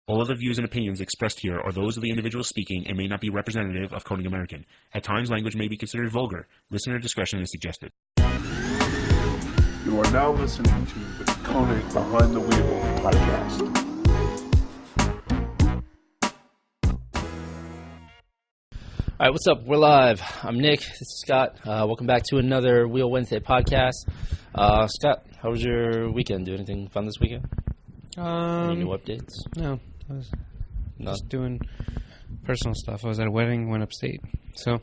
All of the views and opinions expressed here are those of the individual speaking and may not be representative of Konig American. At times, language may be considered vulgar. Listener discretion is suggested. You are now listening to the Konig Behind the Wheel podcast. All right, what's up? We're live. I'm Nick. This is Scott. Welcome back to another Wheel Wednesday podcast. Scott, how was your weekend? Do anything fun this weekend? Any new updates? No, I was just doing personal stuff. I was at a wedding, went upstate, so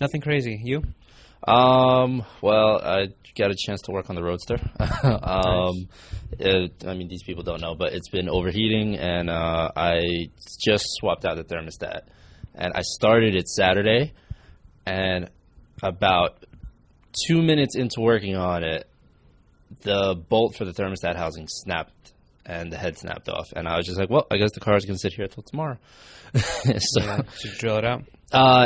nothing crazy. You? Well, I got a chance to work on the Roadster. Nice. These people don't know, but it's been overheating, and I just swapped out the thermostat. And I started it Saturday, and about 2 minutes into working on it, the bolt for the thermostat housing snapped, and the head snapped off. And I was just like, well, I guess the car's going to sit here until tomorrow. Did you drill it out?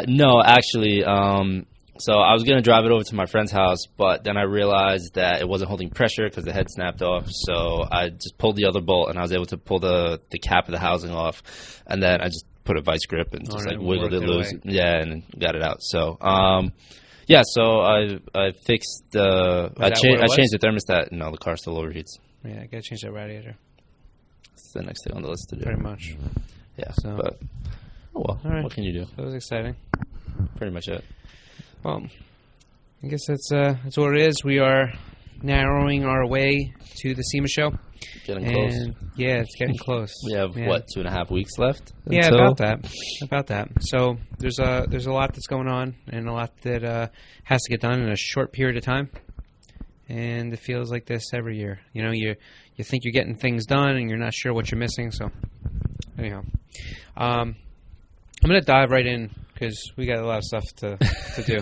No, actually. So I was going to drive it over to my friend's house, but then I realized that it wasn't holding pressure because the head snapped off. So I just pulled the other bolt, and I was able to pull the cap of the housing off. And then I just put a vice grip and just wiggled it loose. Yeah, and got it out. So, so I fixed I changed the thermostat. No, the car still overheats. Yeah, I got to change that radiator. It's the next thing on the list to do. Pretty much. Yeah, so, but, all right. What can you do? That was exciting. Pretty much it. Well, I guess that's what it is. We are narrowing our way to the SEMA show. Getting close. Yeah, it's getting close. We have, 2.5 weeks left? Yeah, about that. So there's a lot that's going on and a lot that has to get done in a short period of time. And it feels like this every year. You know, you think you're getting things done and you're not sure what you're missing. So anyhow, I'm going to dive right in because we got a lot of stuff to do.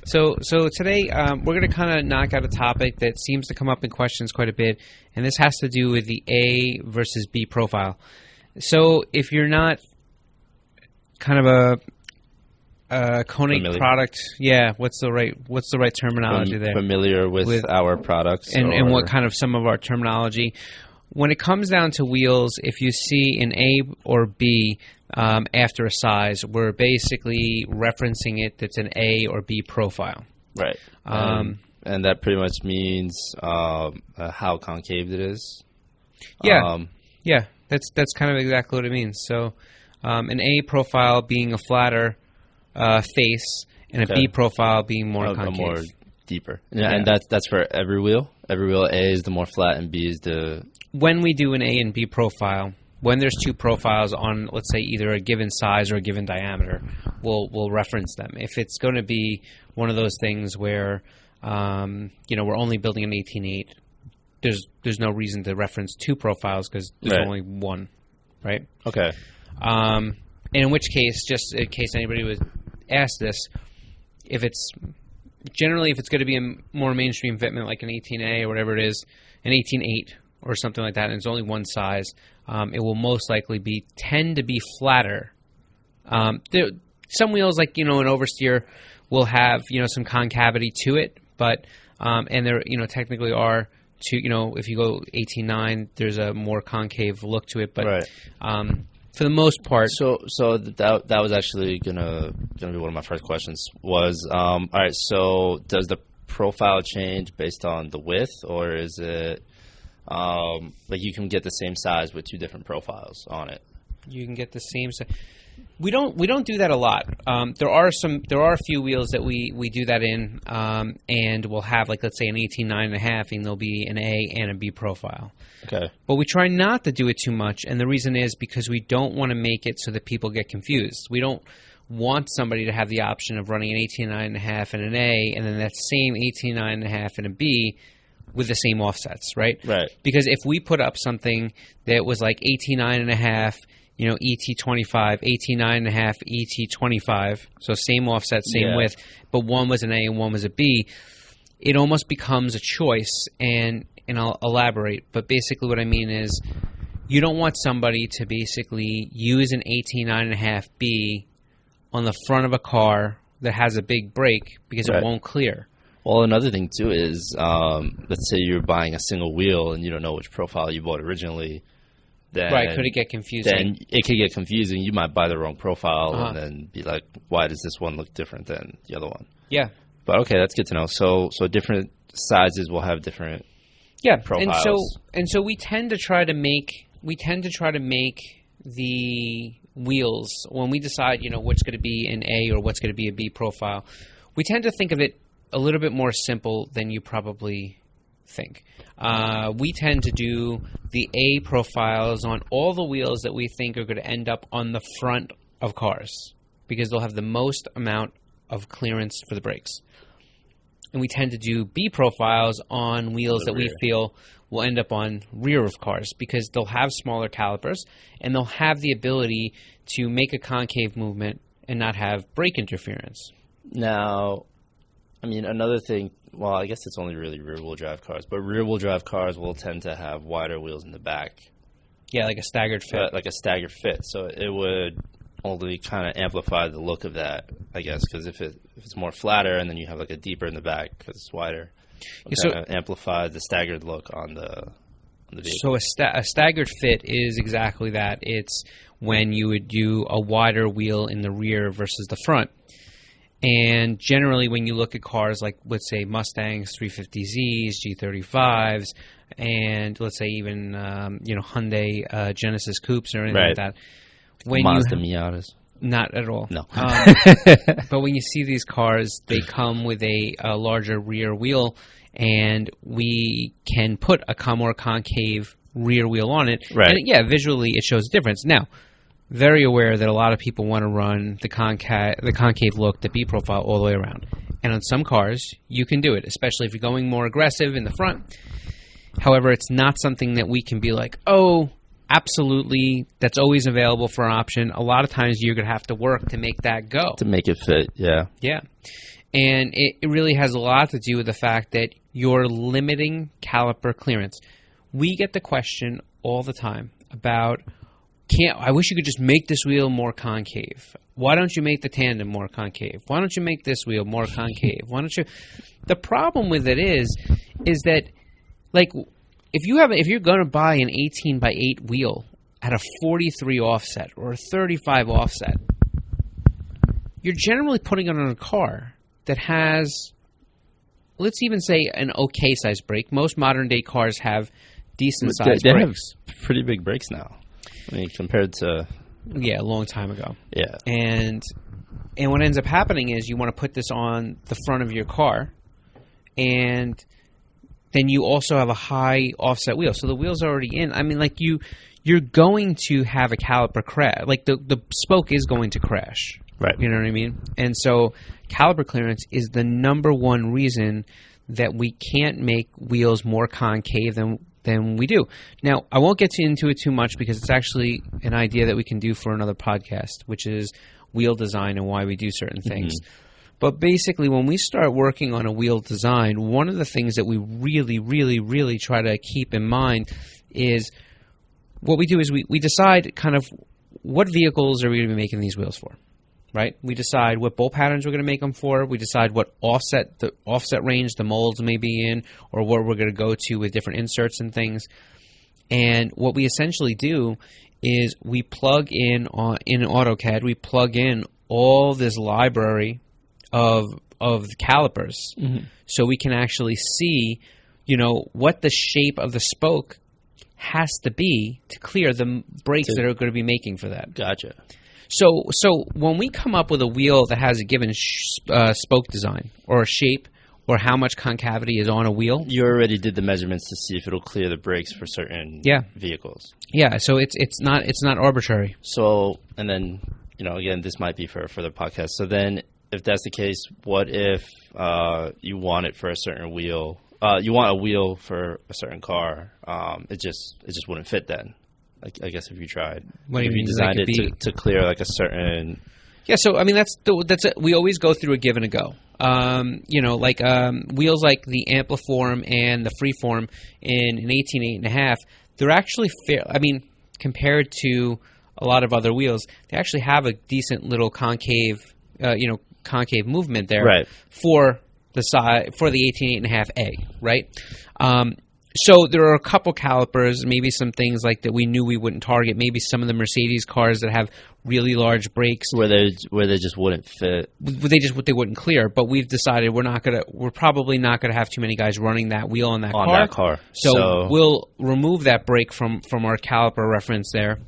So today we're going to kind of knock out a topic that seems to come up in questions quite a bit, and this has to do with the A versus B profile. So if you're not kind of a Konig product, what's the right terminology there? Familiar with our products and what kind of some of our terminology. When it comes down to wheels, if you see an A or B after a size, we're basically referencing it that's an A or B profile. Right. And that pretty much means how concave it is. Yeah. That's kind of exactly what it means. So an A profile being a flatter face, and a B profile being more concave. More deeper. Yeah, and that's for every wheel. Every wheel, A is the more flat, and B is the... When we do an A and B profile, when there's two profiles on, let's say, either a given size or a given diameter, we'll reference them. If it's going to be one of those things where, we're only building an 18.8, there's no reason to reference two profiles because there's only one, right? Okay. And in which case, just in case anybody would ask this, if it's going to be a more mainstream fitment like an 18A or whatever it is, an 18.8 or something like that, and it's only one size, it will most likely tend to be flatter. Some wheels, like an oversteer, will have some concavity to it, but and there technically are two. If you go 18.9, there's a more concave look to it, but for the most part. So that was actually gonna be one of my first questions. Was all right. So does the profile change based on the width, or is it like you can get the same size with two different profiles on it? You can get the same size. We don't do that a lot. There are a few wheels that we do that in, and we'll have, like, let's say an 18.9.5, and there'll be an A and a B profile. Okay. But we try not to do it too much, and the reason is because we don't want to make it so that people get confused. We don't want somebody to have the option of running an 18.9.5 and an A, and then that same 18.9.5 and a B with the same offsets, right? Right. Because if we put up something that was like 18.9.5, ET25, 18.9.5, ET25, so same offset, same width, but one was an A and one was a B, it almost becomes a choice, and I'll elaborate, but basically what I mean is you don't want somebody to basically use an 18.9.5 B on the front of a car that has a big brake because it won't clear. Well, another thing, too, is let's say you're buying a single wheel and you don't know which profile you bought originally. then could it get confusing? Then it could get confusing. You might buy the wrong profile Uh-huh. and then be like, why does this one look different than the other one? Yeah. But okay, that's good to know. So different sizes will have different profiles. And so we tend to try to make the wheels when we decide, what's going to be an A or what's going to be a B profile. We tend to think of it a little bit more simple than you probably think. We tend to do the A profiles on all the wheels that we think are going to end up on the front of cars because they'll have the most amount of clearance for the brakes. And we tend to do B profiles on wheels that we feel will end up on rear of cars because they'll have smaller calipers and they'll have the ability to make a concave movement and not have brake interference. Now, I mean, another thing, well, I guess it's only really rear-wheel drive cars, but rear-wheel drive cars will tend to have wider wheels in the back. Yeah, like a staggered fit. Like a staggered fit. So it would only kind of amplify the look of that, I guess, because if it's more flatter and then you have like a deeper in the back because it's wider, it'll kind of amplify the staggered look on the vehicle. So a staggered fit is exactly that. It's when you would do a wider wheel in the rear versus the front. And generally, when you look at cars like, let's say, Mustangs, 350Zs, G35s, and let's say even Hyundai Genesis Coupes or anything like that, Mazda Miatas. Not at all. No. But when you see these cars, they come with a larger rear wheel, and we can put a more concave rear wheel on it. Right. And yeah, visually it shows a difference. Now, very aware that a lot of people want to run the concave look, the B profile, all the way around. And on some cars, you can do it, especially if you're going more aggressive in the front. However, it's not something that we can be like, oh, absolutely, that's always available for an option. A lot of times you're going to have to work to make that go. To make it fit, yeah. Yeah. And it really has a lot to do with the fact that you're limiting caliper clearance. We get the question all the time about, I wish you could just make this wheel more concave. Why don't you make the tandem more concave? Why don't you make this wheel more concave? Why don't you? The problem with it is that, like, if you're going to buy an 18 by 8 wheel at a 43 offset or a 35 offset, you're generally putting it on a car that has, let's even say, an okay size brake. Most modern day cars have decent size brakes. Have pretty big brakes now. I mean, compared to... Yeah, a long time ago. Yeah. And what ends up happening is you want to put this on the front of your car, and then you also have a high offset wheel. So the wheel's already in. I mean, like, you're going to have a caliper crash. Like, the spoke is going to crash. Right. You know what I mean? And so caliper clearance is the number one reason that we can't make wheels more concave than we do. Now, I won't get into it too much because it's actually an idea that we can do for another podcast, which is wheel design and why we do certain things. But basically, when we start working on a wheel design, one of the things that we really, really, really try to keep in mind is what we do is we decide kind of what vehicles are we going to be making these wheels for, right? We decide what bolt patterns we're going to make them for. We decide what offset range the molds may be in, or where we're going to go to with different inserts and things. And what we essentially do is we plug in AutoCAD, we plug in all this library of calipers, so we can actually see, what the shape of the spoke has to be to clear the brakes that are going to be making for that. Gotcha. So when we come up with a wheel that has a given spoke design or a shape or how much concavity is on a wheel, you already did the measurements to see if it'll clear the brakes for certain vehicles. Yeah, so it's not arbitrary. So, and then, again, this might be for a further podcast. So then, if that's the case, what if you want it for a certain wheel? You want a wheel for a certain car. It just wouldn't fit then. I guess if you tried, what do you if mean, you designed it to clear like a certain. Yeah, so I mean that's it. We always go through a give and a go. Wheels like the Ampliform and the Freeform in an 18.5, they're actually fair. I mean, compared to a lot of other wheels, they actually have a decent little concave, concave movement there, right, for the size for the 18.5A, right? So there are a couple calipers, maybe some things like that we knew we wouldn't target. Maybe some of the Mercedes cars that have really large brakes where they just wouldn't fit. They wouldn't clear. But we've decided we're probably not gonna have too many guys running that wheel on that car. So we'll remove that brake from our caliper reference there,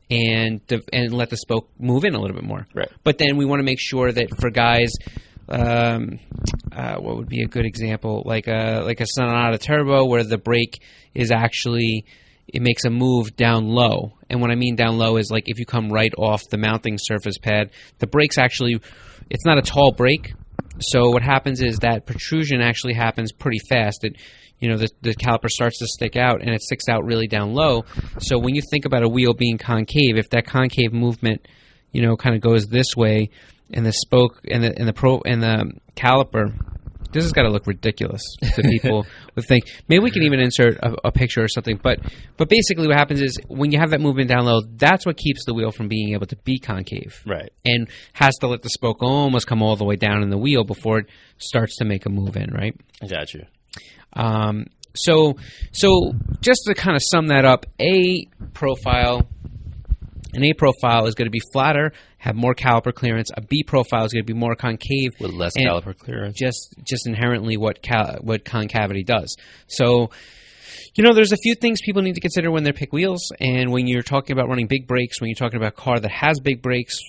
and let the spoke move in a little bit more. Right. But then we want to make sure that for guys. What would be a good example? Like a Sonata Turbo, where the brake is actually, it makes a move down low. And what I mean down low is like if you come right off the mounting surface pad, the brake's actually, it's not a tall brake. So what happens is that protrusion actually happens pretty fast. The caliper starts to stick out, and it sticks out really down low. So when you think about a wheel being concave, if that concave movement, kind of goes this way, and the spoke and the caliper, this has got to look ridiculous to people. Would think maybe we can even insert a picture or something. But basically, what happens is when you have that movement down low, that's what keeps the wheel from being able to be concave, right? And has to let the spoke almost come all the way down in the wheel before it starts to make a move in, right? I got you. So just to kind of sum that up, an A profile is going to be flatter, have more caliper clearance. A B profile is going to be more concave with less caliper clearance. Just inherently what concavity does. So, there's a few things people need to consider when they pick wheels, and when you're talking about running big brakes, when you're talking about a car that has big brakes,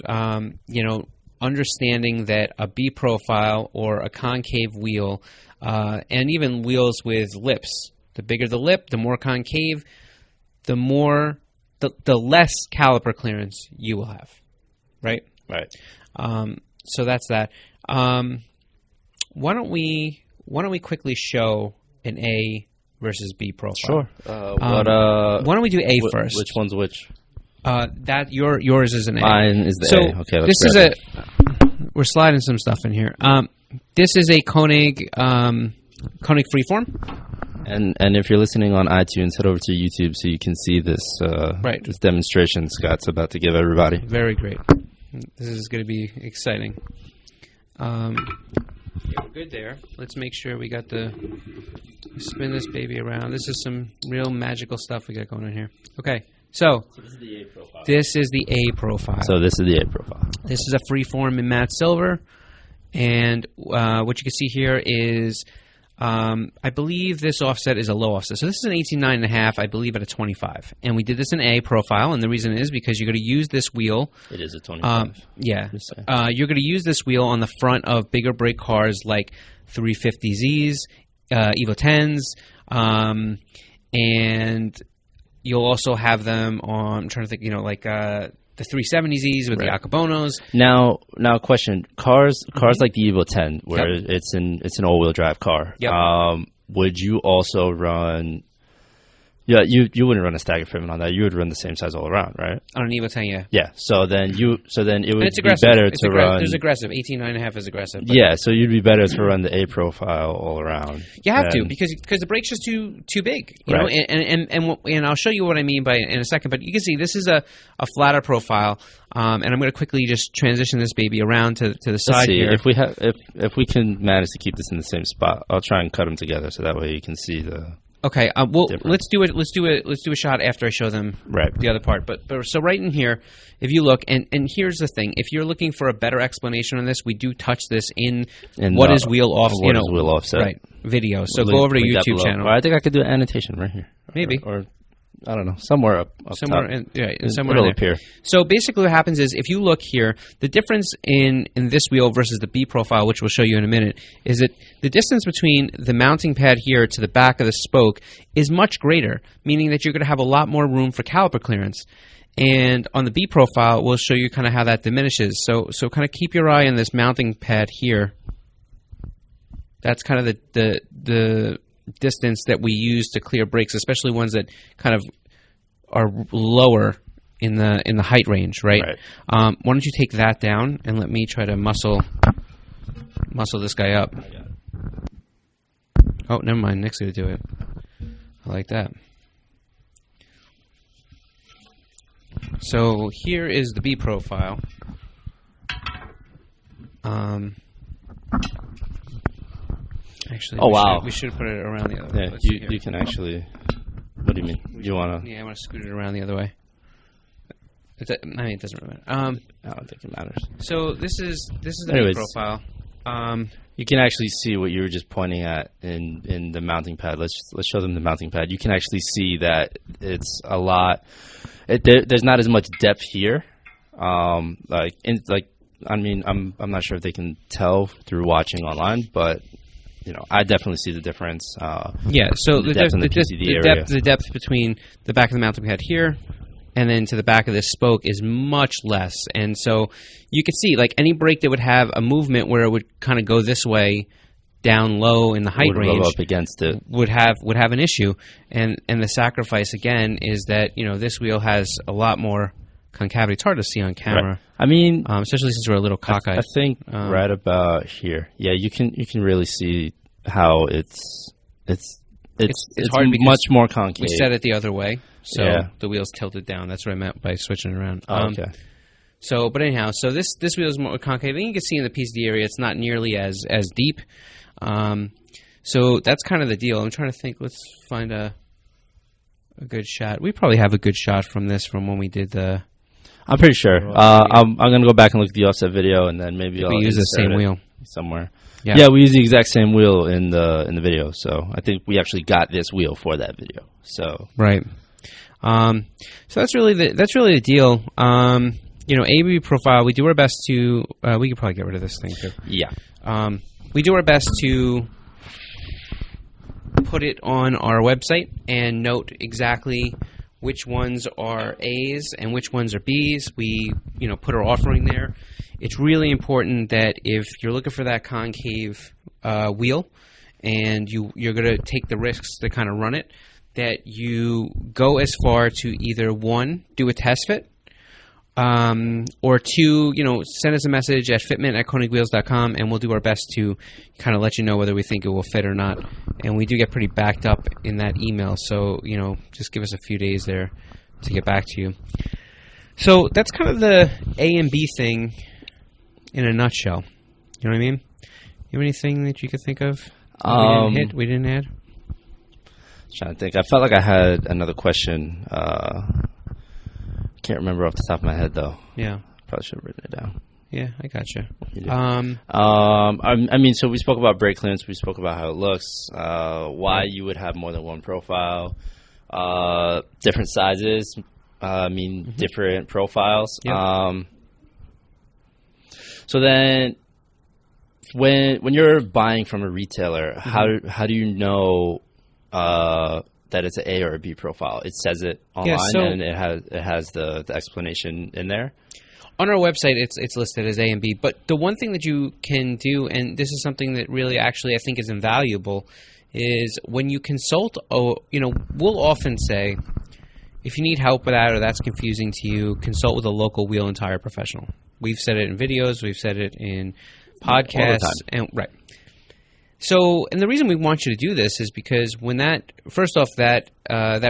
understanding that a B profile or a concave wheel, and even wheels with lips, the bigger the lip, the more concave, the less caliper clearance you will have, right? Right. So that's that. Why don't we quickly show an A versus B profile? Sure. Why don't we do A first? Which one's which? That yours is an A. Mine is the A. Okay. This is we're sliding some stuff in here. This is a Konig freeform. And if you're listening on iTunes, head over to YouTube so you can see this this demonstration Scott's about to give everybody. Very great. This is going to be exciting. Yeah, we're good there. Let's make sure we got spin this baby around. This is some real magical stuff we got going on here. Okay, so this is the A profile. This is the A profile. So this is the A profile. This is a freeform in matte silver, and what you can see here is. I believe this offset is a low offset. So this is an 18.9.5, I believe, at a 25. And we did this in A profile, and the reason is because you're going to use this wheel. It is a 25. Yeah. You're going to use this wheel on the front of bigger brake cars like 350Zs, Evo 10s, and you'll also have them on, I'm trying to think, the 370Zs with the Akabonos. Now, question: cars like the Evo 10, where it's an all-wheel drive car. Yep. Would you also run? Yeah, you wouldn't run a staggered fit on that. You would run the same size all around, right? On an Evo 10, yeah. Yeah. So then it would be better to run. It's aggressive. 18.9.5 is aggressive. Yeah. So you'd be better to run the A profile all around. You have to because the brake's just too big. You know, and I'll show you what I mean by it in a second. But you can see this is a flatter profile, and I'm going to quickly just transition this baby around to the side here. If we can manage to keep this in the same spot, I'll try and cut them together so that way you can see the. Okay, well, let's do a shot after I show them the other part. But so right in here, if you look, and here's the thing: if you're looking for a better explanation on this, we do touch this in what is wheel offset, wheel offset, video. So go over to YouTube channel. Or I think I could do an annotation right here, maybe, or I don't know, somewhere up somewhere top. Somewhere it'll appear. So basically, what happens is if you look here, the difference in this wheel versus the B profile, which we'll show you in a minute, is that the distance between the mounting pad here to the back of the spoke is much greater, meaning that you're going to have a lot more room for caliper clearance. And on the B profile, we'll show you kind of how that diminishes. So kind of keep your eye on this mounting pad here. That's kind of the distance that we use to clear brakes, especially ones that kind of are lower in the height range, right? Why don't you take that down and let me try to muscle this guy up. Oh, never mind. Nick's going to do it. I like that. So here is the B profile. Actually, Oh, wow. We should put it around the other way. Yeah, Let's see here. you can actually. What do you mean? You want to? Yeah, I want to scoot it around the other way. It doesn't really matter. I don't think it matters. So this is the main Anyways. profile. You can actually see what you were just pointing at in the mounting pad. Let's show them the mounting pad. You can actually see that it's a lot. There's not as much depth here. I'm not sure if they can tell through watching online, but I definitely see the difference. Yeah. So the depth in the PCD area. the depth between the back of the mounting pad here and then to the back of this spoke is much less. And so you could see, like, any brake that would have a movement where it would kind of go this way down low in the height Would range rub up against it. would have an issue. And the sacrifice, again, is that, this wheel has a lot more concavity. It's hard to see on camera. Right. I mean, especially since we're a little cockeyed. I think right about here. Yeah, you can really see how it's hard because much more concave. We set it the other way, so Yeah. the wheel's tilted down. That's what I meant by switching it around. Okay. So, but anyhow, so this wheel is more concave. And you can see in the PCD area, it's not nearly as deep. So that's kind of the deal. I'm trying to think. Let's find a good shot. We probably have a good shot from when we did the. I'm pretty sure. I'm going to go back and look at the offset video, and then maybe I'll we use the insert same it wheel somewhere. Yeah, we use the exact same wheel in the video. So I think we actually got this wheel for that video. So right. So that's really the deal. ABB profile. We do our best to. We could probably get rid of this thing too. yeah, we do our best to put it on our website and note exactly which ones are A's and which ones are B's. We, put our offering there. It's really important that if you're looking for that concave wheel and you're going to take the risks to kind of run it, that you go as far to either, one, do a test fit, or two, send us a message at fitment@konigwheels.com, and we'll do our best to kind of let you know whether we think it will fit or not. And we do get pretty backed up in that email, so, just give us a few days there to get back to you. So that's kind of the A and B thing in a nutshell. You know what I mean? You have anything that you could think of that we didn't add? Trying to think. I felt like I had another question. Can't remember off the top of my head though. Yeah, probably should have written it down. Yeah, I gotcha. I mean, so we spoke about brake clearance. We spoke about how it looks. Why you would have more than one profile. Different sizes. Different profiles. Yep. So then, when you're buying from a retailer, how do you know that it's an A or a B profile? It says it online, and it has the explanation in there. On our website, it's listed as A and B. But the one thing that you can do, and this is something that really actually I think is invaluable, is when you consult. We'll often say, if you need help with that or that's confusing to you, consult with a local wheel and tire professional. We've said it in videos. We've said it in podcasts. And right. So, and the reason we want you to do this is because when that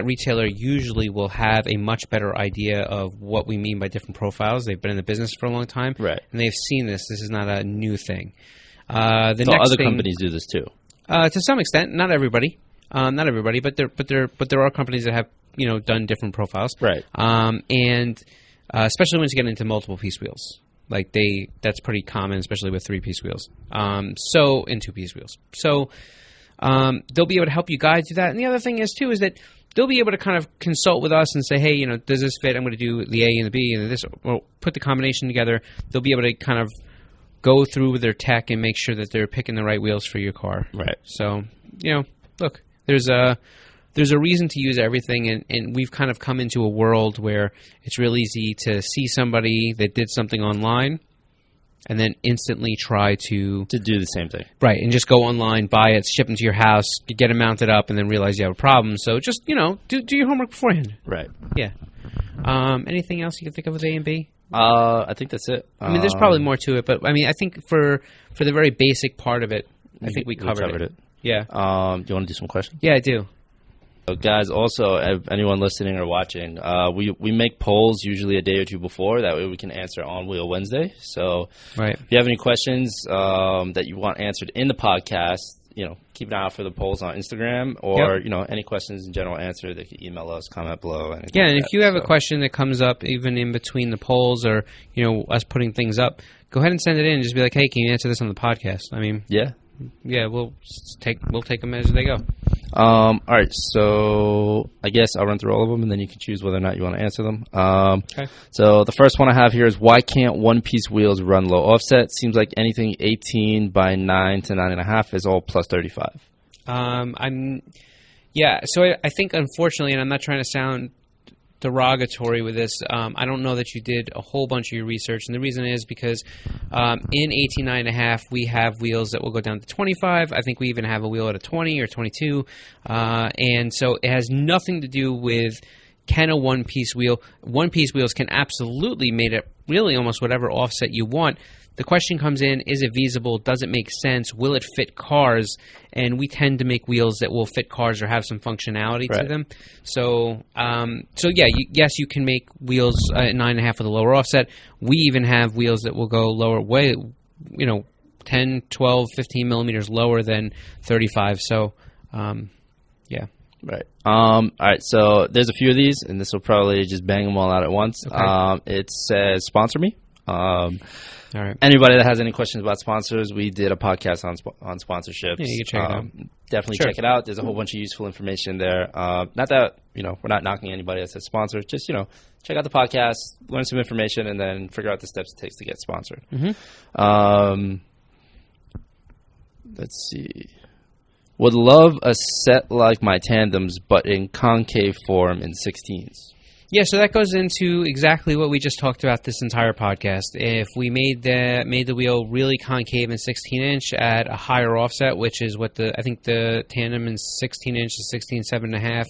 retailer usually will have a much better idea of what we mean by different profiles. They've been in the business for a long time, right? And they've seen this. This is not a new thing. Other companies do this too, to some extent. Not everybody, but there are companies that have done different profiles, right? And especially once you get into multiple piece wheels. That's pretty common, especially with 3-piece wheels. And 2-piece wheels. So they'll be able to help you guide through that. And the other thing is that they'll be able to kind of consult with us and say, hey, does this fit? I'm going to do the A and the B and this. Well, put the combination together. They'll be able to kind of go through with their tech and make sure that they're picking the right wheels for your car. Right. So, look, there's a reason to use everything, and we've kind of come into a world where it's real easy to see somebody that did something online and then instantly try to do the same thing. Right, and just go online, buy it, ship them to your house, get them mounted up, and then realize you have a problem. So just, do your homework beforehand. Right. Yeah. Anything else you can think of with A and B? I think that's it. I mean, there's probably more to it, but I mean, I think for the very basic part of it, I think we covered it. Yeah. Do you want to do some questions? Yeah, I do. So guys, also, anyone listening or watching, we make polls usually a day or two before. That way we can answer on Wheel Wednesday. So right. If you have any questions that you want answered in the podcast, keep an eye out for the polls on Instagram, or Yep. any questions in general answer. They can email us, comment below. Yeah, and if you have a question that comes up even in between the polls, or us putting things up, go ahead and send it in. Just be like, hey, can you answer this on the podcast? I mean, yeah, we'll take them as they go. All right, so I guess I'll run through all of them, and then you can choose whether or not you want to answer them. Okay. So the first one I have here is, why can't one-piece wheels run low offset? Seems like anything 18 by 9 to 9.5 is all plus 35. So I think, unfortunately, and I'm not trying to sound derogatory with this, I don't know that you did a whole bunch of your research, and the reason is because in 18.5 we have wheels that will go down to 25. I think we even have a wheel at a 20 or 22, and so it has nothing to do with can a one-piece wheel. One-piece wheels can absolutely make it really almost whatever offset you want. The question comes in, is it feasible? Does it make sense? Will it fit cars? And we tend to make wheels that will fit cars or have some functionality to them. So, yes, you can make wheels at 9.5 with a lower offset. We even have wheels that will go lower, 10, 12, 15 millimeters lower than 35. So, yeah. Right. All right. So there's a few of these, and this will probably just bang them all out at once. Okay. It says, sponsor me. All right. Anybody that has any questions about sponsors, we did a podcast on sponsorships. Yeah, you can check it out. Definitely Sure. check it out. There's a whole bunch of useful information there. Not that, we're not knocking anybody that says sponsor. Just, check out the podcast, learn some information, and then figure out the steps it takes to get sponsored. Mm-hmm. Let's see. Would love a set like my tandems, but in concave form in 16s. Yeah, so that goes into exactly what we just talked about this entire podcast. If we made the wheel really concave and 16-inch at a higher offset, which is what I think the tandem in 16-inch is 16.7.5,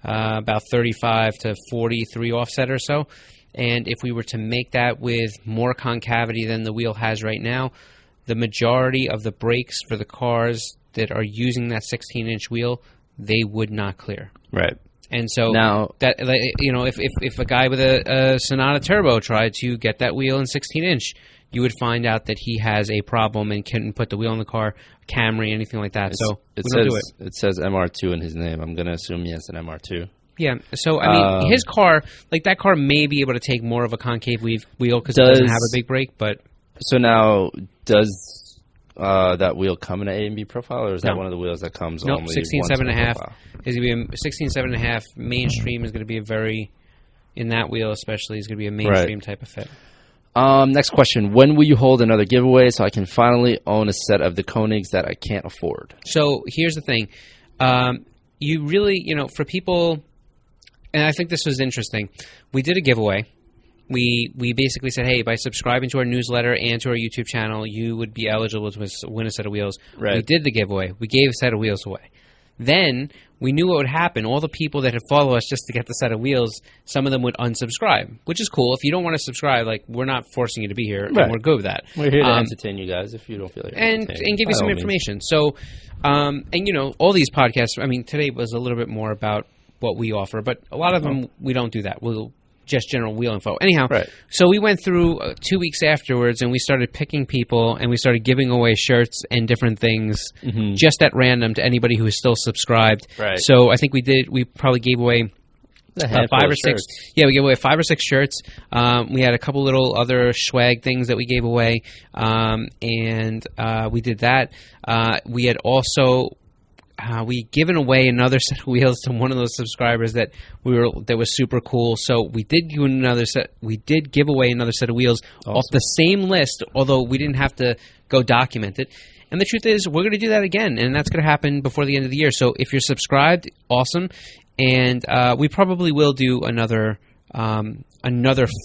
about 35 to 43 offset or so. And if we were to make that with more concavity than the wheel has right now, the majority of the brakes for the cars that are using that 16-inch wheel, they would not clear. Right. And so now, that if a guy with a Sonata Turbo tried to get that wheel in 16-inch, you would find out that he has a problem and couldn't put the wheel in the car, Camry, anything like that. So we don't do it. It says MR2 in his name. I'm going to assume he has an MR2. Yeah. So I mean, his car, like that car, may be able to take more of a concave wheel because it doesn't have a big brake. But so now, does that wheel come in an A and B profile, or is that one of the wheels that comes only 16.7.5 is going to be 16.7.5 mainstream is going to be in that wheel especially is going to be a mainstream type of fit. Next question: when will you hold another giveaway so I can finally own a set of the Konigs that I can't afford? So here's the thing, you really for people, and I think this was interesting. We did a giveaway. We basically said, hey, by subscribing to our newsletter and to our YouTube channel, you would be eligible to win a set of wheels. Right. We did the giveaway. We gave a set of wheels away. Then we knew what would happen. All the people that had followed us just to get the set of wheels, some of them would unsubscribe, which is cool. If you don't want to subscribe, we're not forcing you to be here, and we're good with that. We're here to entertain you guys if you don't feel like and give you some information. So, all these podcasts, I mean, today was a little bit more about what we offer, but a lot of them, we don't do that. We'll just general wheel info. Anyhow, so we went through 2 weeks afterwards, and we started picking people, and we started giving away shirts and different things just at random to anybody who is still subscribed. Right. So I think we probably gave away 5 or 6. Yeah, we gave away 5 or 6 shirts. We had a couple little other swag things that we gave away, and we did that. We had also we given away another set of wheels to one of those subscribers that was super cool. So we did give another set. We did give away another set of wheels off the same list, although we didn't have to go document it. And the truth is, we're going to do that again, and that's going to happen before the end of the year. So if you're subscribed, awesome. And we probably will do another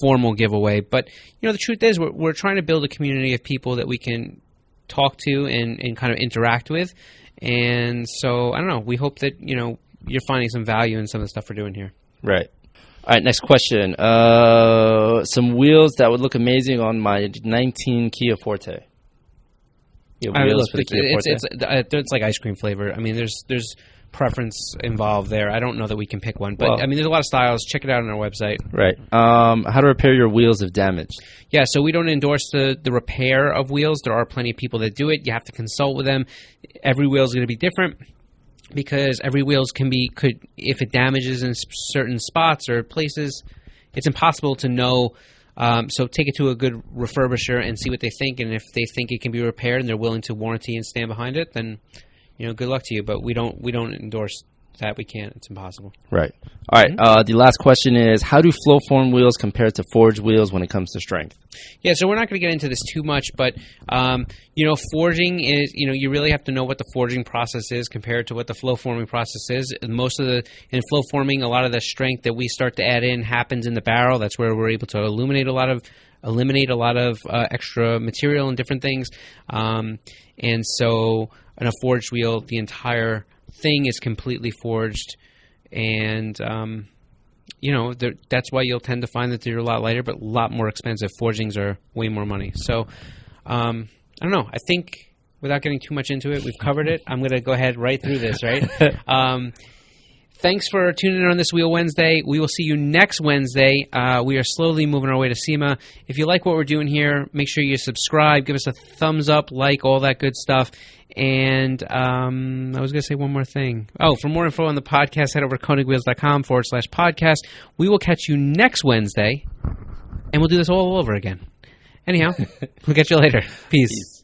formal giveaway. But the truth is, we're trying to build a community of people that we can talk to and kind of interact with. And so, I don't know, we hope that, you're finding some value in some of the stuff we're doing here. Right. All right, next question. Some wheels that would look amazing on my 19 Kia Forte. It's like ice cream flavor. I mean, there's preference involved there. I don't know that we can pick one, but Well, I mean, there's a lot of styles. Check it out on our website. Right. How to repair your wheels if damaged. Yeah, so we don't endorse the repair of wheels. There are plenty of people that do it. You have to consult with them. Every wheel is going to be different because every wheels could if it damages in certain spots or places, it's impossible to know. So take it to a good refurbisher and see what they think, and if they think it can be repaired and they're willing to warranty and stand behind it, then good luck to you. But we don't endorse that. We can't. It's impossible. Right. All right. The last question is, how do flowform wheels compare to forged wheels when it comes to strength? Yeah, so we're not going to get into this too much, but forging is, you really have to know what the forging process is compared to what the flow forming process is. In flow forming, a lot of the strength that we start to add in happens in the barrel. That's where we're able to eliminate a lot of extra material and different things. And so in a forged wheel, the entire thing is completely forged, and that's why you'll tend to find that they're a lot lighter, but a lot more expensive. Forgings are way more money. So I don't know. I think without getting too much into it, we've covered it. I'm going to go ahead right through this, right? Thanks for tuning in on this Wheel Wednesday. We will see you next Wednesday. We are slowly moving our way to SEMA. If you like what we're doing here, make sure you subscribe, give us a thumbs up, like, all that good stuff. And I was going to say one more thing. Oh, for more info on the podcast, head over to konigwheels.com/podcast. We will catch you next Wednesday, and we'll do this all over again. Anyhow, we'll catch you later. Peace.